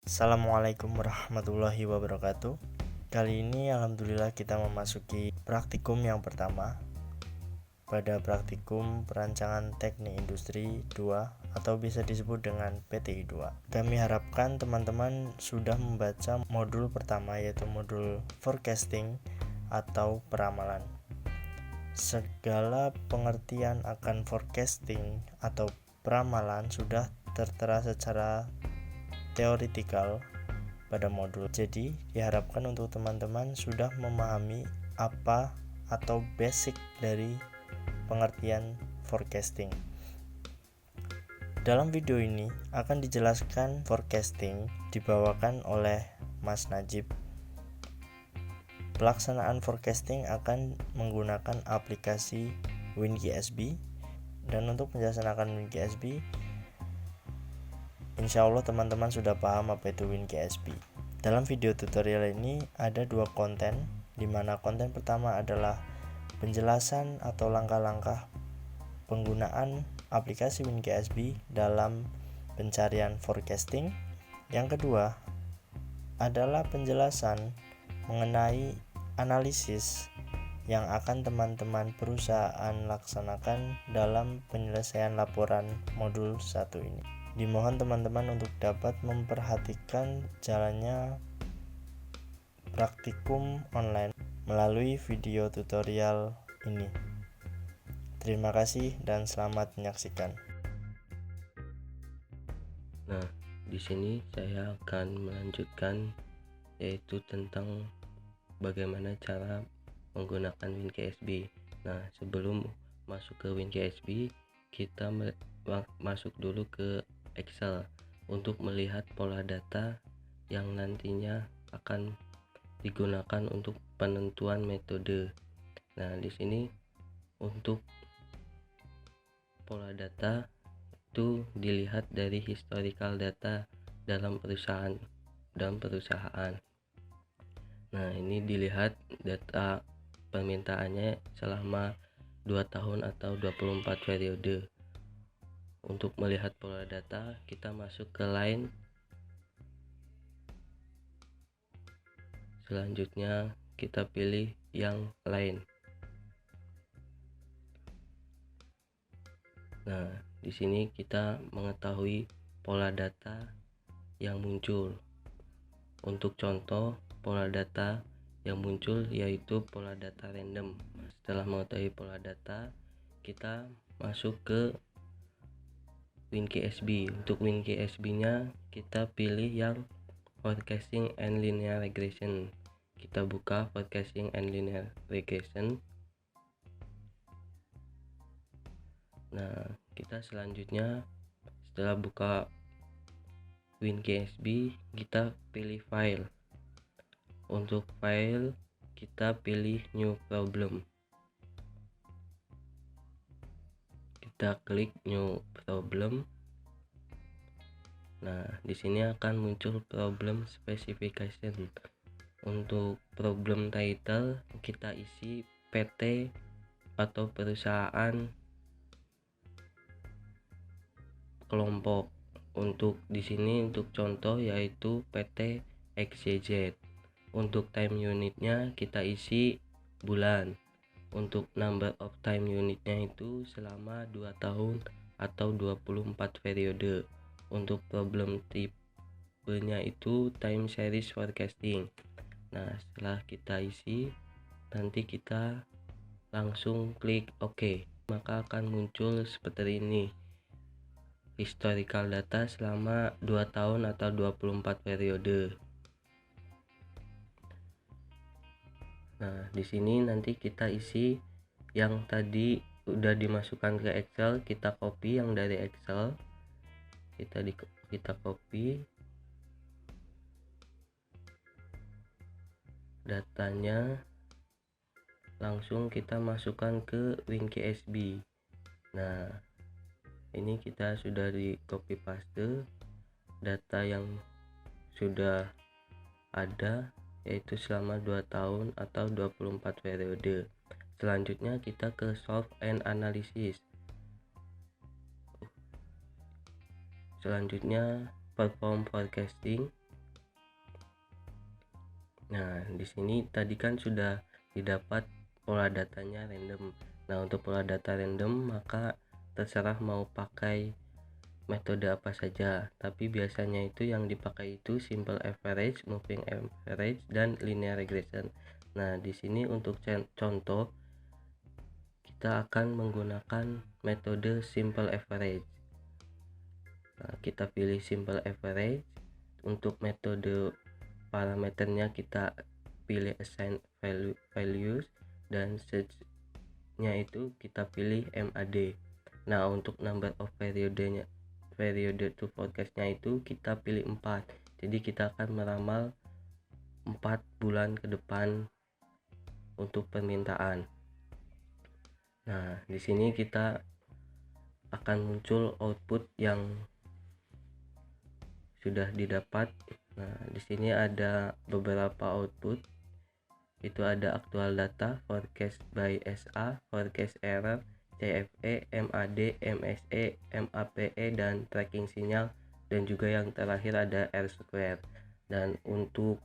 Assalamualaikum warahmatullahi wabarakatuh. Kali ini alhamdulillah kita memasuki praktikum yang pertama pada praktikum perancangan teknik industri 2 atau bisa disebut dengan PTI 2. Kami harapkan teman-teman sudah membaca modul pertama, yaitu modul forecasting atau peramalan. Segala pengertian akan forecasting atau peramalan sudah tertera secara teoritikal pada modul. Jadi diharapkan untuk teman-teman sudah memahami apa atau basic dari pengertian forecasting. Dalam video ini akan dijelaskan forecasting dibawakan oleh Mas Najib. Pelaksanaan forecasting akan menggunakan aplikasi WinGSB, dan untuk penjelasan akan WinGSB, insya Allah teman-teman sudah paham apa itu WinGSB. Dalam video tutorial ini ada dua konten, di mana konten pertama adalah penjelasan atau langkah-langkah penggunaan aplikasi WinGSB dalam pencarian forecasting. Yang kedua adalah penjelasan mengenai analisis yang akan teman-teman perusahaan laksanakan dalam penyelesaian laporan modul 1 ini. Dimohon teman-teman untuk dapat memperhatikan jalannya praktikum online melalui video tutorial ini. Terima kasih dan selamat menyaksikan. Nah, di sini saya akan melanjutkan, yaitu tentang bagaimana cara menggunakan WinGSB. Nah, sebelum masuk ke WinGSB, kita masuk dulu ke Excel untuk melihat pola data yang nantinya akan digunakan untuk penentuan metode. Nah, di sini untuk pola data itu dilihat dari historical data dalam perusahaan. Nah, ini dilihat data permintaannya selama 2 tahun atau 24 periode. Untuk melihat pola data, kita masuk ke line. Selanjutnya kita pilih yang lain. Nah, di sini kita mengetahui pola data yang muncul. Untuk contoh, pola data yang muncul yaitu pola data random. Setelah mengetahui pola data, kita masuk ke WinGSB. Untuk WinGSB-nya kita pilih yang forecasting and linear regression. Kita buka forecasting and linear regression. Nah, kita selanjutnya setelah buka WinGSB, kita pilih file. Untuk file kita pilih new problem. Kita klik new problem. Nah, di sini akan muncul problem specification. Untuk problem title kita isi PT atau perusahaan, kelompok. Untuk di sini untuk contoh yaitu PT XYZ. Untuk time unitnya kita isi bulan. Untuk number of time unitnya itu selama 2 tahun atau 24 periode. Untuk problem tipenya itu time series forecasting. Nah, setelah kita isi, nanti kita langsung klik OK. Maka akan muncul seperti ini, historical data selama 2 tahun atau 24 periode. Nah, di sini nanti kita isi yang tadi udah dimasukkan ke Excel, kita copy yang dari Excel. Kita copy datanya, langsung kita masukkan ke WinGSB. Nah, ini kita sudah di copy paste data yang sudah ada, yaitu selama 2 tahun atau 24 periode. Selanjutnya kita ke solve and analysis. Selanjutnya perform forecasting. Nah, di sini tadi kan sudah didapat pola datanya random. Nah, untuk pola data random maka terserah mau pakai metode apa saja, tapi biasanya itu yang dipakai itu simple average, moving average, dan linear regression. Nah, di sini untuk contoh kita akan menggunakan metode simple average. Nah, kita pilih simple average. Untuk metode parameternya kita pilih assign values, dan search-nya itu kita pilih MAD. Nah, untuk number of periode to forecast-nya itu kita pilih 4. Jadi kita akan meramal 4 bulan ke depan untuk permintaan. Nah, di sini kita akan muncul output yang sudah didapat. Nah, di sini ada beberapa output. Itu ada aktual data, forecast by SA, forecast error, CFE, MAD, MSE, MAPE, dan tracking sinyal, dan juga yang terakhir ada R square. Dan untuk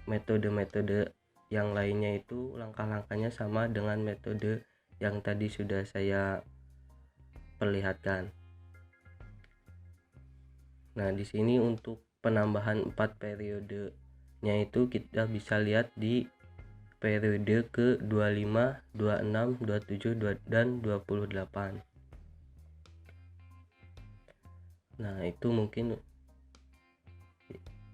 metode-metode yang lainnya itu langkah-langkahnya sama dengan metode yang tadi sudah saya perlihatkan. Nah, di sini untuk penambahan 4 periodenya itu kita bisa lihat di periode ke 25, 26, 27, dan 28. Nah, itu mungkin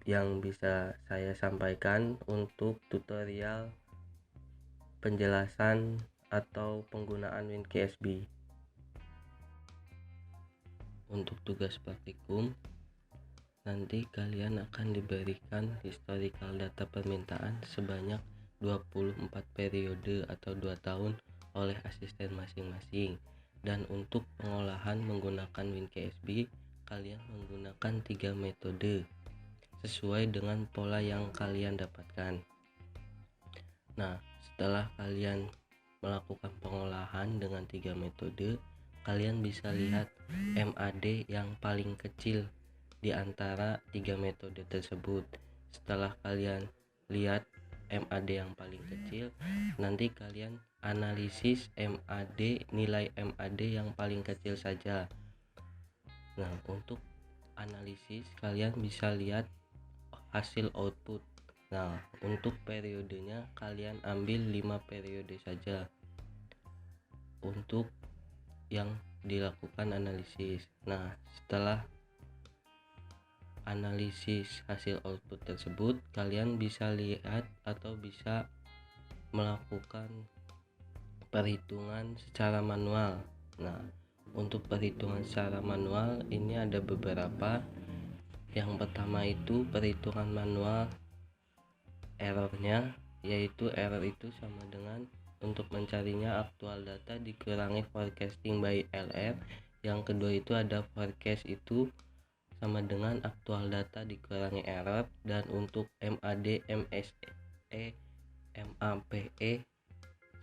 yang bisa saya sampaikan untuk tutorial penjelasan atau penggunaan WinKSB. Untuk tugas praktikum, nanti kalian akan diberikan historical data permintaan sebanyak 24 periode atau 2 tahun oleh asisten masing-masing. Dan untuk pengolahan menggunakan WinKSB, kalian menggunakan 3 metode sesuai dengan pola yang kalian dapatkan. Nah, setelah kalian melakukan pengolahan dengan 3 metode, kalian bisa lihat MAD yang paling kecil di antara 3 metode tersebut. Setelah kalian lihat MAD yang paling kecil, nanti kalian analisis nilai MAD yang paling kecil saja. Nah, untuk analisis kalian bisa lihat hasil output. Nah, untuk periodenya kalian ambil 5 periode saja untuk yang dilakukan analisis. Nah, setelah analisis hasil output tersebut, kalian bisa lihat atau bisa melakukan perhitungan secara manual. Nah, untuk perhitungan secara manual ini ada beberapa. Yang pertama itu perhitungan manual errornya, yaitu error itu sama dengan untuk mencarinya aktual data dikurangi forecasting by LR. Yang kedua itu ada forecast itu sama dengan aktual data dikurangi error. Dan untuk MAD, MSE, MAPE,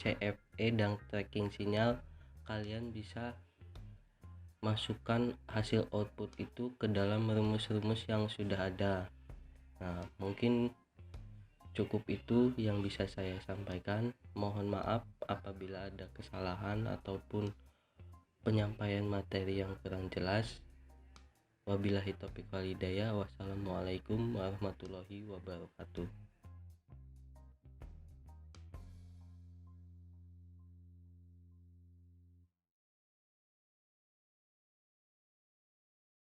CFE, dan tracking sinyal, kalian bisa masukkan hasil output itu ke dalam rumus-rumus yang sudah ada. Nah, mungkin cukup itu yang bisa saya sampaikan. Mohon maaf apabila ada kesalahan ataupun penyampaian materi yang kurang jelas. Wabillahi taufiq wal hidayah. Wassalamualaikum warahmatullahi wabarakatuh.